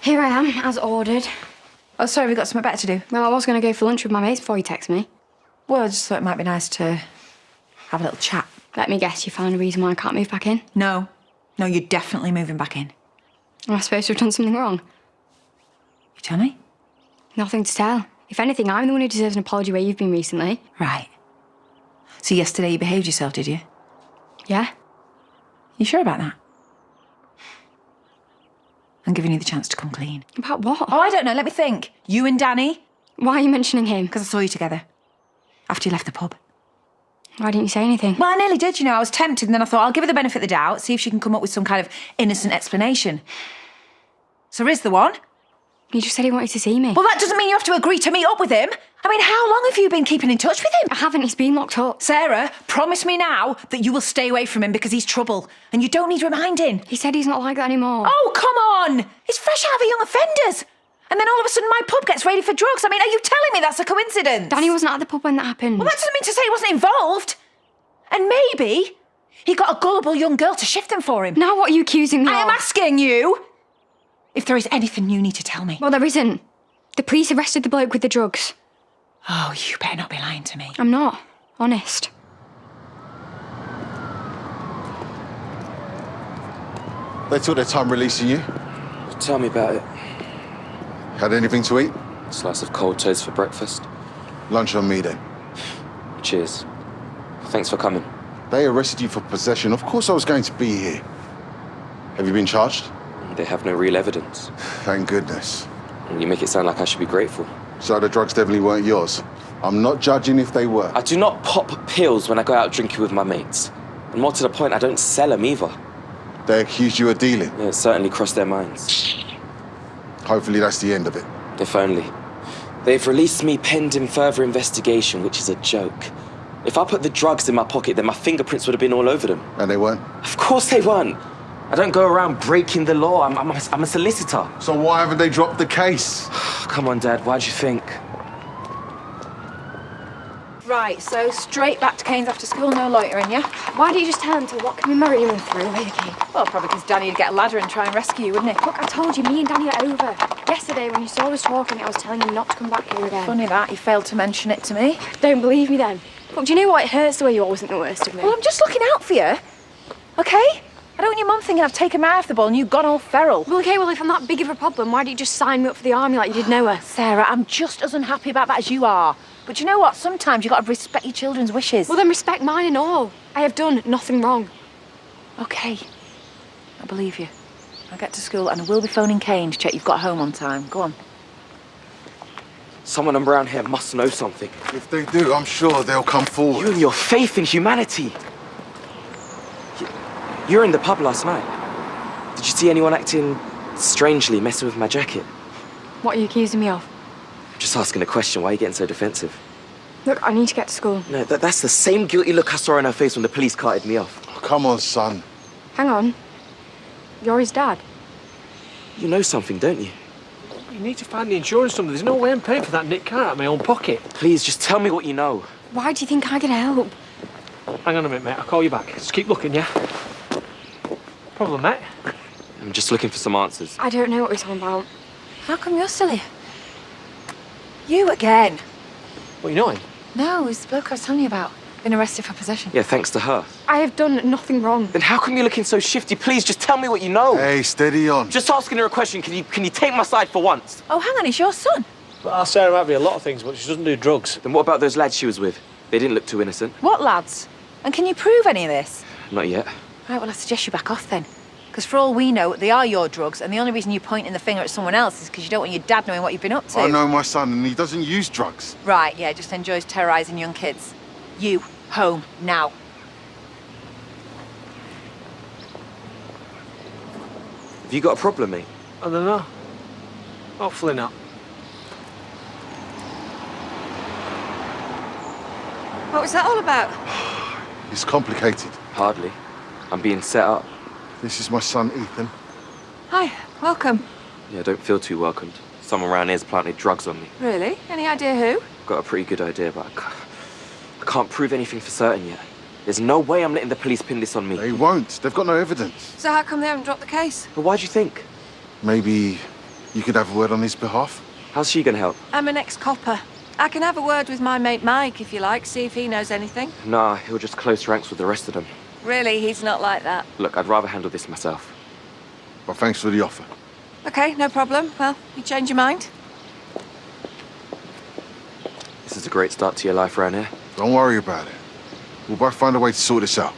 Here I am, as ordered. Oh, sorry, we got something better to do. Well, I was going to go for lunch with my mates before you text me. Well, I just thought it might be nice to have a little chat. Let me guess, you found a reason why I can't move back in? No. No, you're definitely moving back in. Am I supposed to have done something wrong? You tell me? Nothing to tell. If anything, I'm the one who deserves an apology where you've been recently. Right. So yesterday you behaved yourself, did you? Yeah? You sure about that? I'm giving you the chance to come clean. About what? Oh, I don't know. Let me think. You and Danny? Why are you mentioning him? Because I saw you together. After you left the pub. Why didn't you say anything? Well, I nearly did, you know. I was tempted, and then I thought, I'll give her the benefit of the doubt, see if she can come up with some kind of innocent explanation. So Riz the one? He just said he wanted to see me. Well, that doesn't mean you have to agree to meet up with him. I mean, how long have you been keeping in touch with him? I haven't, he's been locked up. Sarah, promise me now that you will stay away from him because he's trouble, and you don't need reminding. He said he's not like that anymore. Oh, come on! He's fresh out of a young offenders. And then all of a sudden my pub gets raided for drugs. I mean, are you telling me that's a coincidence? Danny wasn't at the pub when that happened. Well, that doesn't mean to say he wasn't involved. And maybe he got a gullible young girl to shift them for him. Now what are you accusing me of? I am asking you if there is anything you need to tell me. Well, there isn't. The police arrested the bloke with the drugs. Oh, you better not be lying to me. I'm not. Honest. They took their time releasing you. Tell me about it. Had anything to eat? Slice of cold toast for breakfast. Lunch on me then. Cheers. Thanks for coming. They arrested you for possession. Of course I was going to be here. Have you been charged? They have no real evidence. Thank goodness. You make it sound like I should be grateful. So the drugs definitely weren't yours. I'm not judging if they were. I do not pop pills when I go out drinking with my mates. And more to the point, I don't sell them either. They accused you of dealing. Yeah, it certainly crossed their minds. Hopefully that's the end of it. If only. They've released me pending further investigation, which is a joke. If I put the drugs in my pocket, then my fingerprints would have been all over them. And they weren't? Of course they weren't. I don't go around breaking the law. I'm a solicitor. So why haven't they dropped the case? Come on, Dad, why'd you think? Right, so straight back to Kane's after school, no loitering, yeah? Why don't you just tell him to lock him in my room and throw away the key? Well, probably because Danny would get a ladder and try and rescue you, wouldn't he? Look, I told you, me and Danny are over. Yesterday, when you saw us talking, I was telling you not to come back here again. Funny that, you failed to mention it to me. Don't believe me then. Look, do you know what? It hurts the way you always think the worst of me. Well, I'm just looking out for you, okay? I don't want your mum thinking I've taken my eye off the ball and you've gone all feral. Well, okay, well, if I'm that big of a problem, why don't you just sign me up for the army like you did Noah? Sarah, I'm just as unhappy about that as you are. But you know what? Sometimes you've got to respect your children's wishes. Well, then respect mine and all. I have done nothing wrong. Okay. I believe you. I'll get to school and I will be phoning Kane to check you've got home on time. Go on. Someone around here must know something. If they do, I'm sure they'll come forward. You and your faith in humanity. You were in the pub last night. Did you see anyone acting strangely, messing with my jacket? What are you accusing me of? Just asking a question. Why are you getting so defensive? Look, I need to get to school. No, that's the same guilty look I saw on her face when the police carted me off. Oh, come on, son. Hang on. You're his dad. You know something, don't you? You need to find the insurance number. There's no way I'm paying for that nicked car out of my own pocket. Please, just tell me what you know. Why do you think I can help? Hang on a minute, mate. I'll call you back. Just keep looking, yeah? Problem, mate? I'm just looking for some answers. I don't know what we're talking about. How come you're still here? You again? What, you know him? No, it's the bloke I was telling you about. Been arrested for possession. Yeah, thanks to her. I have done nothing wrong. Then how come you're looking so shifty? Please, just tell me what you know. Hey, steady on. Just asking her a question. Can you take my side for once? Oh, hang on, it's your son. Well, Sarah might be a lot of things, but she doesn't do drugs. Then what about those lads she was with? They didn't look too innocent. What lads? And can you prove any of this? Not yet. Right, well, I suggest you back off then. Because for all we know, they are your drugs, and the only reason you're pointing the finger at someone else is because you don't want your dad knowing what you've been up to. I know my son, and he doesn't use drugs. Right, yeah, just enjoys terrorising young kids. You, home, now. Have you got a problem, mate? I don't know. Hopefully not. What was that all about? It's complicated. Hardly. I'm being set up. This is my son, Ethan. Hi, welcome. Yeah, I don't feel too welcomed. Someone around here's planted drugs on me. Really? Any idea who? Got a pretty good idea, but I can't prove anything for certain yet. There's no way I'm letting the police pin this on me. They won't. They've got no evidence. So how come they haven't dropped the case? But why'd you think? Maybe You could have a word on his behalf. How's she gonna help? I'm an ex-copper. I can have a word with my mate Mike, if you like, see if he knows anything. Nah, he'll just close ranks with the rest of them. Really, he's not like that. Look, I'd rather handle this myself. But thanks for the offer. Okay, no problem. Well, you change your mind? This is a great start to your life around here. Don't worry about it. We'll both find a way to sort this out.